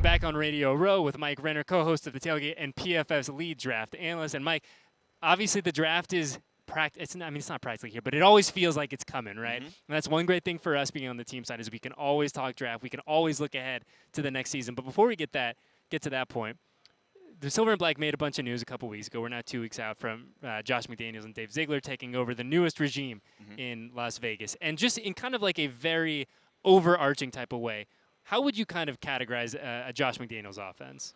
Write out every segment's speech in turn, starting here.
back on Radio Row with Mike Renner, co-host of The Tailgate and PFF's lead draft analyst. And Mike, obviously the draft is it's not practically here, but it always feels like it's coming, right? Mm-hmm. And that's one great thing for us being on the team side is we can always talk draft. We can always look ahead to the next season. But before we get to that point, the Silver and Black made a bunch of news a couple weeks ago. We're now 2 weeks out from Josh McDaniels and Dave Ziegler taking over the newest regime in Las Vegas. And just in kind of like a very overarching type of way, how would you kind of categorize a Josh McDaniels offense?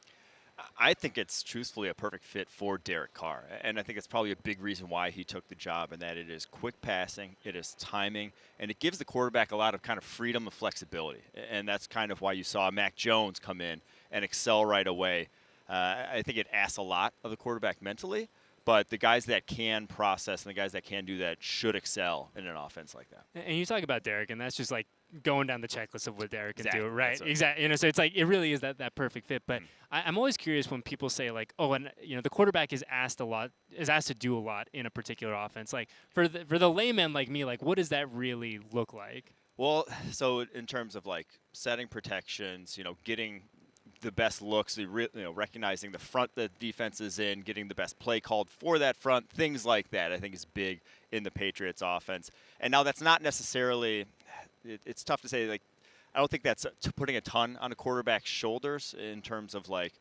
I think it's truthfully a perfect fit for Derek Carr. And I think it's probably a big reason why he took the job, in that it is quick passing, it is timing, and it gives the quarterback a lot of kind of freedom and flexibility. And that's kind of why you saw Mac Jones come in and excel right away. I think it asks a lot of the quarterback mentally, but the guys that can process and the guys that can do that should excel in an offense like that. And you talk about Derek, and that's just like going down the checklist of what Derek can do, right? Right. Exactly. So it's like it really is that perfect fit. But I'm always curious when people say like, oh, and the quarterback is asked to do a lot in a particular offense. Like for the layman like me, like what does that really look like? Well, so in terms of like setting protections, getting the best looks, recognizing the front the defense is in, getting the best play called for that front, things like that, I think is big in the Patriots offense. And now that's not necessarily, it's tough to say, like, I don't think that's putting a ton on a quarterback's shoulders in terms of like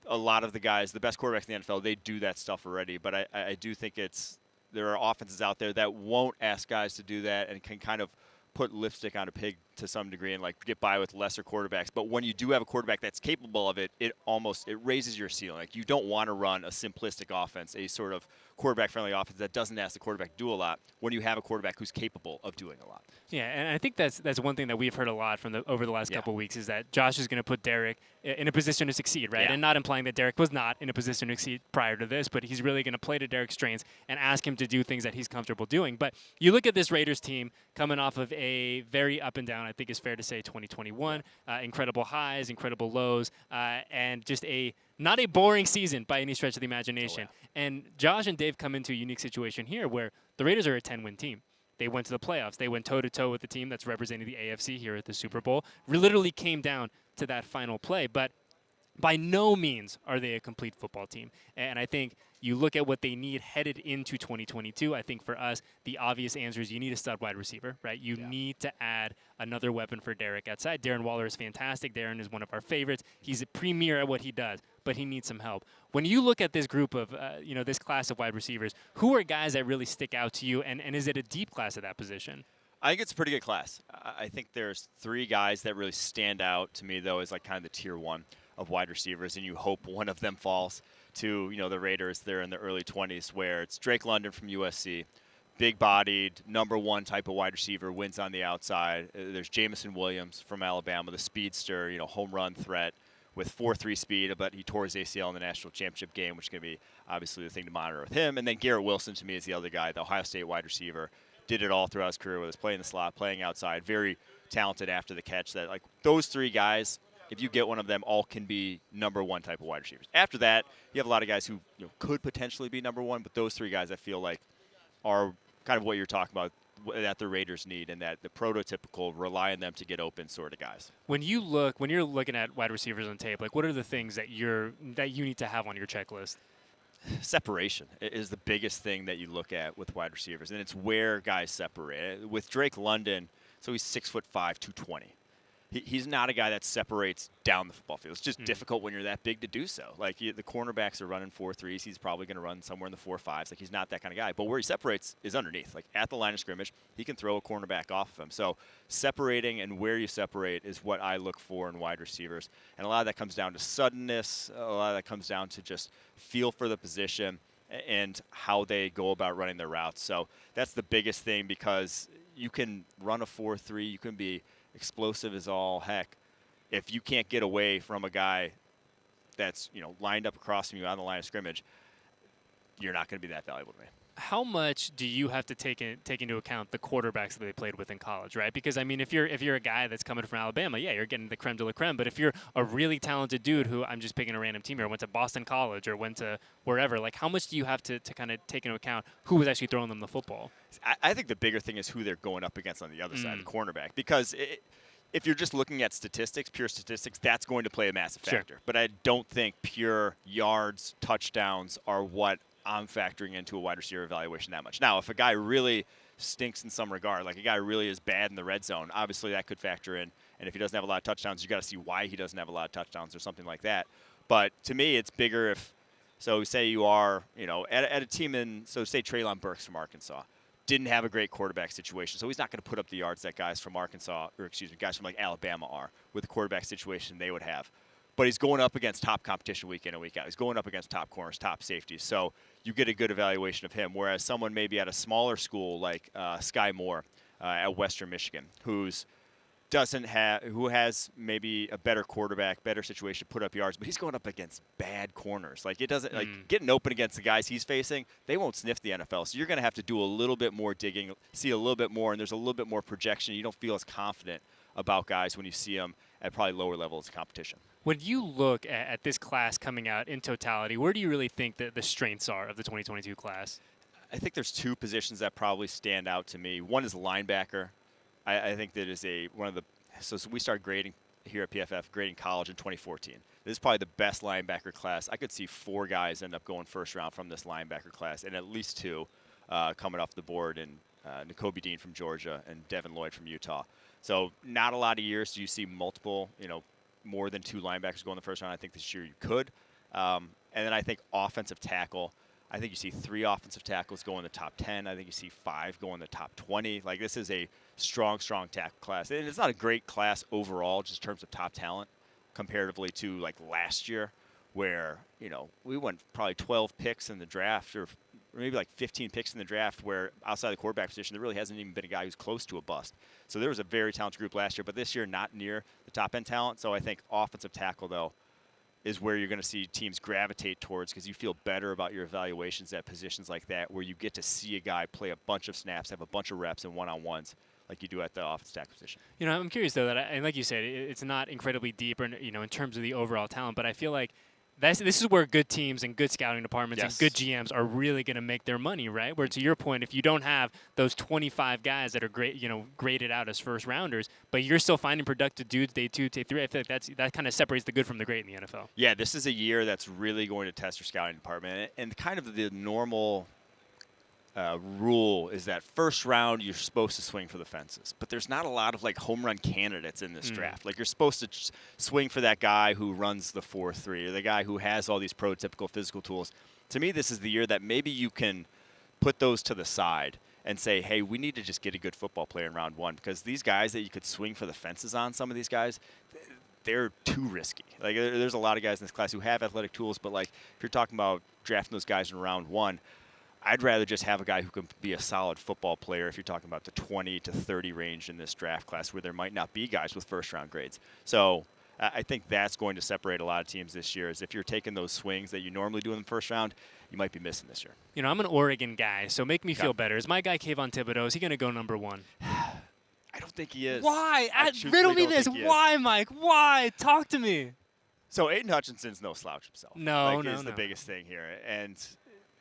a lot of the guys, the best quarterbacks in the NFL, they do that stuff already. But I do think there are offenses out there that won't ask guys to do that and can kind of put lipstick on a pig to some degree and like get by with lesser quarterbacks. But when you do have a quarterback that's capable of it, it raises your ceiling. Like you don't want to run a simplistic offense, a sort of quarterback-friendly offense that doesn't ask the quarterback to do a lot when you have a quarterback who's capable of doing a lot. Yeah, and I think that's one thing that we've heard a lot over the last couple of weeks is that Josh is going to put Derek in a position to succeed, right? Yeah. And not implying that Derek was not in a position to succeed prior to this, but he's really going to play to Derek's strengths and ask him to do things that he's comfortable doing. But you look at this Raiders team coming off of a very up and down, I think it's fair to say, 2021, incredible highs, incredible lows, and just not a boring season by any stretch of the imagination. Oh, yeah. And Josh and Dave come into a unique situation here where the Raiders are a 10-win team. They went to the playoffs. They went toe-to-toe with the team that's representing the AFC here at the Super Bowl. Literally came down to that final play. But by no means are they a complete football team. And I think you look at what they need headed into 2022. I think for us, the obvious answer is you need a stud wide receiver, right? You need to add another weapon for Derek outside. Darren Waller is fantastic. Darren is one of our favorites. He's a premier at what he does, but he needs some help. When you look at this group of, this class of wide receivers, who are guys that really stick out to you, and is it a deep class at that position? I think it's a pretty good class. I think there's 3 guys that really stand out to me, though, as like kind of the tier 1 of wide receivers, and you hope one of them falls to, the Raiders. They're in the early 20s, where it's Drake London from USC, big-bodied, number 1 type of wide receiver, wins on the outside. There's Jamison Williams from Alabama, the speedster, home run threat with 4.3 speed, but he tore his ACL in the national championship game, which is going to be obviously the thing to monitor with him. And then Garrett Wilson, to me, is the other guy, the Ohio State wide receiver. Did it all throughout his career, whether it's playing the slot, playing outside, very talented after the catch. That like those 3 guys, if you get one of them, all can be number 1 type of wide receivers. After that, you have a lot of guys who could potentially be number 1, but those 3 guys I feel like are kind of what you're talking about that the Raiders need, and that the prototypical rely on them to get open sort of guys. When you're looking at wide receivers on tape, like what are the things that you need to have on your checklist? Separation is the biggest thing that you look at with wide receivers, and it's where guys separate. With Drake London, so he's 6'5", 220. He's not a guy that separates down the football field. It's just difficult when you're that big to do so. Like the cornerbacks are running 4.3s. He's probably going to run somewhere in the 4.5s. Like he's not that kind of guy. But where he separates is underneath. Like at the line of scrimmage, he can throw a cornerback off of him. So separating and where you separate is what I look for in wide receivers. And a lot of that comes down to suddenness. A lot of that comes down to just feel for the position and how they go about running their routes. So that's the biggest thing, because you can run a 4.3. You can be explosive as all heck. If you can't get away from a guy that's lined up across from you on the line of scrimmage, you're not going to be that valuable to me. How much do you have to take into account the quarterbacks that they played with in college, right? Because I mean, if you're a guy that's coming from Alabama, yeah, you're getting the creme de la creme. But if you're a really talented dude who, I'm just picking a random team here, went to Boston College or went to wherever, like how much do you have to kind of take into account who was actually throwing them the football? I think the bigger thing is who they're going up against on the other side, the cornerback, because if you're just looking at statistics, pure statistics, that's going to play a massive Sure. factor. But I don't think pure yards, touchdowns are what I'm factoring into a wide receiver evaluation that much. Now, if a guy really stinks in some regard, like a guy really is bad in the red zone, obviously that could factor in. And if he doesn't have a lot of touchdowns, you got to see why he doesn't have a lot of touchdowns or something like that. But to me, it's bigger if, so say you are, at a team so say Treylon Burks from Arkansas didn't have a great quarterback situation, so he's not going to put up the yards that guys from Arkansas, or excuse me, guys from like Alabama are with the quarterback situation they would have. But he's going up against top competition week in and week out. He's going up against top corners, top safeties. So you get a good evaluation of him. Whereas someone maybe at a smaller school like Sky Moore at Western Michigan, who has maybe a better quarterback, better situation, put up yards, but he's going up against bad corners. Like it doesn't like getting open against the guys he's facing, they won't sniff the NFL. So you're going to have to do a little bit more digging, see a little bit more, and there's a little bit more projection. You don't feel as confident about guys when you see them at probably lower levels of competition. When you look at this class coming out in totality, where do you really think that the strengths are of the 2022 class? I think there's two positions that probably stand out to me. One is linebacker. I think that is so we started grading here at PFF, grading college in 2014. This is probably the best linebacker class. I could see 4 guys end up going first round from this linebacker class, and at least 2 coming off the board, and N'Kobe Dean from Georgia and Devin Lloyd from Utah. So not a lot of years do you see multiple, more than 2 linebackers go in the first round. I think this year you could. And then I think offensive tackle. I think you see 3 offensive tackles go in the top 10. I think you see 5 go in the top 20. Like, this is a strong tackle class. And it's not a great class overall, just in terms of top talent, comparatively to, like, last year, where, we went probably 12 picks in the draft, or maybe like 15 picks in the draft, where outside the quarterback position, there really hasn't even been a guy who's close to a bust. So there was a very talented group last year, but this year not near the top-end talent. So I think offensive tackle, though, is where you're going to see teams gravitate towards, because you feel better about your evaluations at positions like that, where you get to see a guy play a bunch of snaps, have a bunch of reps and one-on-ones like you do at the offensive tackle position. I'm curious, though, and like you said, it's not incredibly deep, or, in terms of the overall talent, but I feel like this is where good teams and good scouting departments and good GMs are really going to make their money, right? Where, to your point, if you don't have those 25 guys that are great, graded out as first rounders, but you're still finding productive dudes day 2, day 3, I feel like that kind of separates the good from the great in the NFL. Yeah, this is a year that's really going to test your scouting department, and kind of the normal rule is that first round you're supposed to swing for the fences, but there's not a lot of like home run candidates in this draft. Like, you're supposed to swing for that guy who runs the 4.3, or the guy who has all these prototypical physical tools. To me, this is the year that maybe you can put those to the side and say, hey, we need to just get a good football player in round 1, because these guys that you could swing for the fences on, some of these guys, they're too risky. Like, there's a lot of guys in this class who have athletic tools, but like, if you're talking about drafting those guys in round 1, I'd rather just have a guy who can be a solid football player if you're talking about the 20 to 30 range in this draft class, where there might not be guys with first-round grades. So I think that's going to separate a lot of teams this year, is if you're taking those swings that you normally do in the first round, you might be missing this year. I'm an Oregon guy, so make me feel better. Is my guy Kayvon Thibodeau, is he going to go number 1? I don't think he is. Why? Riddle me this. Why, Mike? Why? Talk to me. So Aiden Hutchinson's no slouch himself. No. Is the biggest thing here. And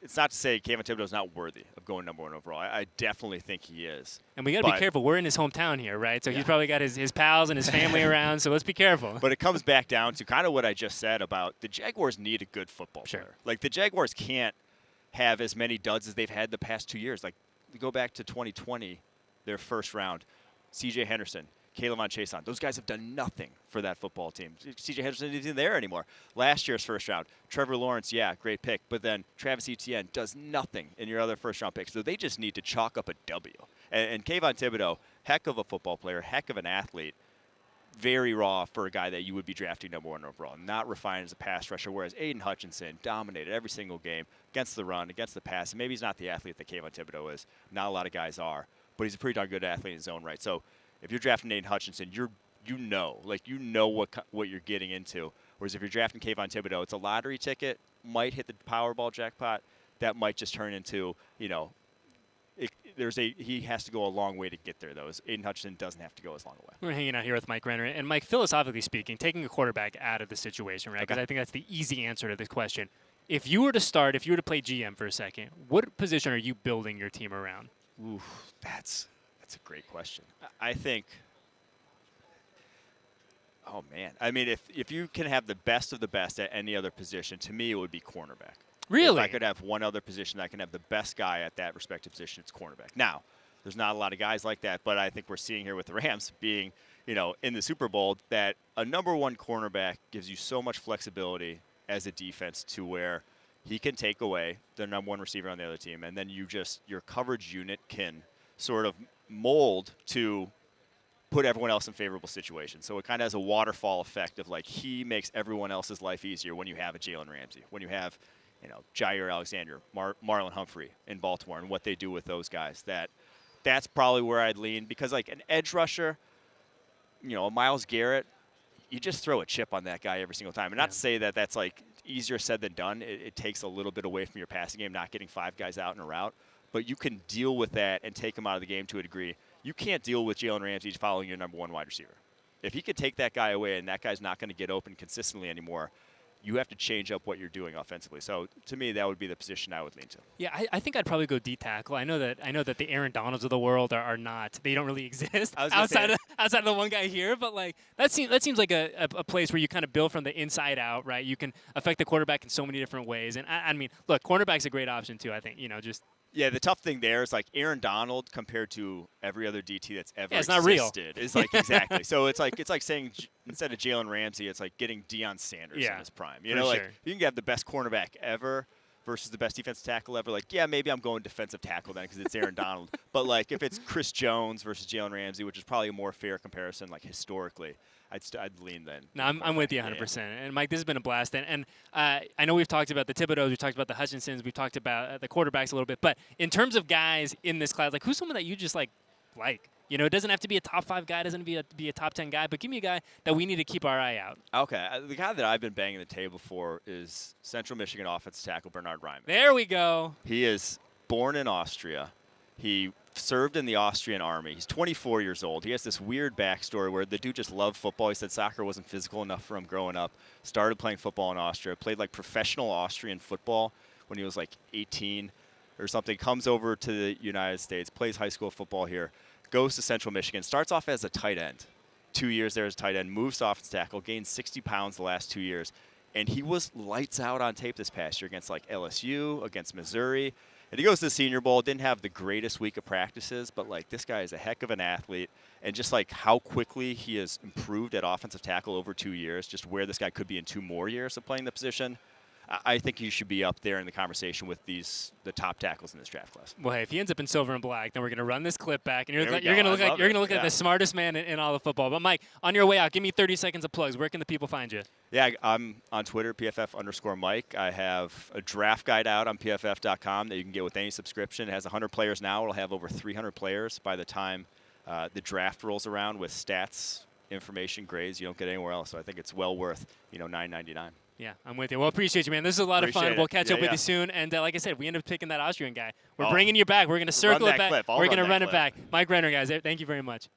it's not to say Kayvon Thibodeau's not worthy of going number 1 overall. I definitely think he is. And we got to be careful. We're in his hometown here, right? So he's probably got his pals and his family around, so let's be careful. But it comes back down to kind of what I just said about the Jaguars need a good football player. Like, the Jaguars can't have as many duds as they've had the past 2 years. Like, you go back to 2020, their first round, C.J. Henderson, K'Lavon Chaisson. Those guys have done nothing for that football team. C.J. Henderson isn't even there anymore. Last year's first round, Trevor Lawrence, great pick. But then Travis Etienne does nothing in your other first-round picks. So they just need to chalk up a W. And Kayvon Thibodeau, heck of a football player, heck of an athlete, very raw for a guy that you would be drafting number 1 overall, not refined as a pass rusher, whereas Aiden Hutchinson dominated every single game against the run, against the pass. And maybe he's not the athlete that Kayvon Thibodeau is. Not a lot of guys are. But he's a pretty darn good athlete in his own right. So if you're drafting Aiden Hutchinson, you know what you're getting into. Whereas if you're drafting Kayvon Thibodeau, it's a lottery ticket, might hit the Powerball jackpot. That might just turn into, he has to go a long way to get there, though. Aiden Hutchinson doesn't have to go as long a way. We're hanging out here with Mike Renner. And, Mike, philosophically speaking, taking a quarterback out of the situation, right? Because I think that's the easy answer to this question. If you were to play GM for a second, what position are you building your team around? Ooh, that's a great question. I think Oh, man. I mean, if you can have the best of the best at any other position, to me it would be cornerback. Really? If I could have one other position that can have the best guy at that respective position, it's cornerback. Now, there's not a lot of guys like that, but I think we're seeing here with the Rams being, in the Super Bowl, that a number one cornerback gives you so much flexibility as a defense to where he can take away the number one receiver on the other team, and then your coverage unit can sort of mold to put everyone else in favorable situations. So it kind of has a waterfall effect of like he makes everyone else's life easier when you have a Jalen Ramsey, when you have, Jair Alexander, Marlon Humphrey in Baltimore, and what they do with those guys. That's probably where I'd lean, because like an edge rusher, a Myles Garrett, you just throw a chip on that guy every single time. And not to say that that's like easier said than done. It takes a little bit away from your passing game, not getting 5 guys out in a route. But you can deal with that and take him out of the game to a degree. You can't deal with Jalen Ramsey following your number one wide receiver. If he could take that guy away and that guy's not going to get open consistently anymore, you have to change up what you're doing offensively. So to me, that would be the position I would lean to. Yeah, I think I'd probably go D tackle. I know that the Aaron Donalds of the world are not. They don't really exist outside of the one guy here. But like that seems like a place where you kind of build from the inside out, right? You can affect the quarterback in so many different ways. And I mean, look, cornerback's a great option too. I think just. Yeah, the tough thing there is like Aaron Donald compared to every other DT that's ever it's existed not real. Is like exactly. So it's like saying instead of Jalen Ramsey, it's like getting Deion Sanders in his prime. You know, like sure. you can have the best cornerback ever versus the best defensive tackle ever. Like, yeah, maybe I'm going defensive tackle then because it's Aaron Donald. But like if it's Chris Jones versus Jalen Ramsey, which is probably a more fair comparison, like historically, I'd lean then. No, I'm with you 100%. Yeah. And Mike, this has been a blast. And I know we've talked about the Thibodeaux, we've talked about the Hutchinsons, we've talked about the quarterbacks a little bit. But in terms of guys in this class, like who's someone that you just like? It doesn't have to be a top 5 guy, it doesn't have to be a top 10 guy, but give me a guy that we need to keep our eye out. Okay, the guy that I've been banging the table for is Central Michigan offensive tackle Bernhard Ryman. There we go. He is born in Austria. He served in the Austrian army. He's 24 years old. He has this weird backstory where the dude just loved football. He said soccer wasn't physical enough for him growing up. Started playing football in Austria. Played like professional Austrian football when he was like 18 or something. Comes over to the United States. Plays high school football here. Goes to Central Michigan. Starts off as a tight end. 2 years there as a tight end. Moves to offensive tackle. Gained 60 pounds the last 2 years. And he was lights out on tape this past year against like LSU, against Missouri. And he goes to the Senior Bowl, didn't have the greatest week of practices, but like this guy is a heck of an athlete. And just like how quickly he has improved at offensive tackle over 2 years, just where this guy could be in 2 more years of playing the position, I think he should be up there in the conversation with the top tackles in this draft class. Well, hey, if he ends up in silver and black, then we're going to run this clip back, and you're going to look like the smartest man in all of football. But Mike, on your way out, give me 30 seconds of plugs. Where can the people find you? Yeah, I'm on Twitter, PFF_Mike. I have a draft guide out on PFF.com that you can get with any subscription. It has 100 players now. It'll have over 300 players by the time the draft rolls around with stats, information, grades you don't get anywhere else. So I think it's well worth $9.99. Yeah, I'm with you. Well, appreciate you, man. This is a lot of fun. We'll catch up with you soon. And like I said, we end up picking that Austrian guy. We're bringing you back. We're going to circle it back. We're going to run it back. Mike Renner, guys, thank you very much.